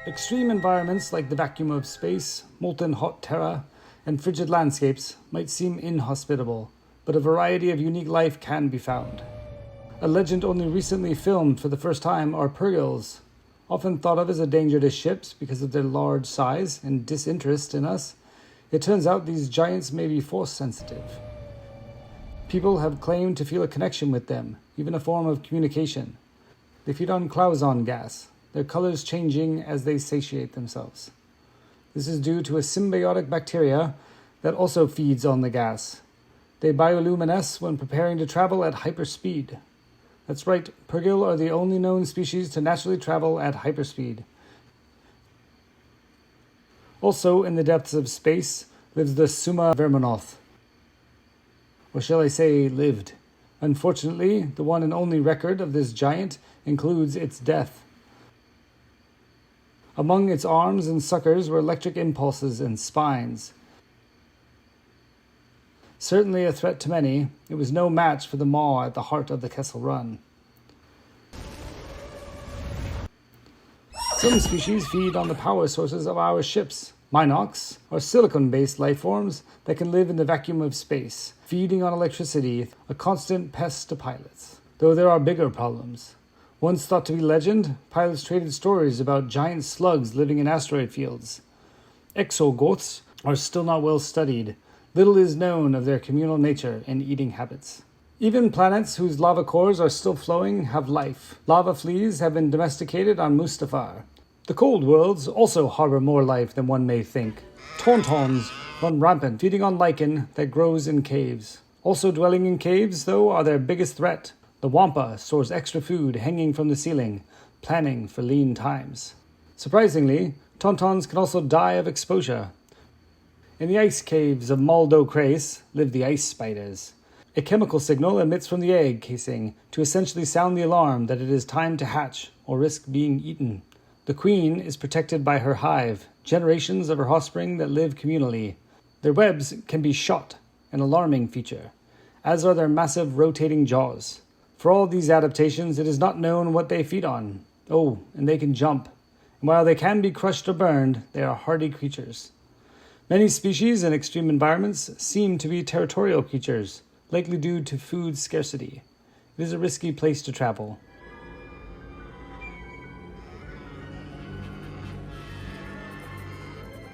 Extreme environments like the vacuum of space, molten hot terra, and frigid landscapes might seem inhospitable, but a variety of unique life can be found. A legend only recently filmed for the first time are purgills. Often thought of as a danger to ships because of their large size and disinterest in us, it turns out these giants may be force sensitive. People have claimed to feel a connection with them, even a form of communication. They feed on clouzon gas, their colors changing as they satiate themselves. This is due to a symbiotic bacteria that also feeds on the gas. They bioluminesce when preparing to travel at hyperspeed. That's right, purgill are the only known species to naturally travel at hyperspeed. Also, in the depths of space lives the Summa verminoth. Or shall I say, lived. Unfortunately, the one and only record of this giant includes its death. Among its arms and suckers were electric impulses and spines. Certainly a threat to many, it was no match for the maw at the heart of the Kessel Run. Some species feed on the power sources of our ships. Minocs are silicon-based life forms that can live in the vacuum of space, feeding on electricity, a constant pest to pilots. Though there are bigger problems. Once thought to be legend, pilots traded stories about giant slugs living in asteroid fields. Exogoths are still not well studied. Little is known of their communal nature and eating habits. Even planets whose lava cores are still flowing have life. Lava fleas have been domesticated on Mustafar. The cold worlds also harbor more life than one may think. Tauntauns run rampant, feeding on lichen that grows in caves. Also dwelling in caves, though, are their biggest threat. The wampa stores extra food hanging from the ceiling, planning for lean times. Surprisingly, tauntauns can also die of exposure. In the ice caves of Maldo Crace live the ice spiders. A chemical signal emits from the egg casing to essentially sound the alarm that it is time to hatch or risk being eaten. The queen is protected by her hive, generations of her offspring that live communally. Their webs can be shot, an alarming feature, as are their massive rotating jaws. For all these adaptations, it is not known what they feed on. Oh, and they can jump. And while they can be crushed or burned, they are hardy creatures. Many species in extreme environments seem to be territorial creatures, likely due to food scarcity. It is a risky place to travel.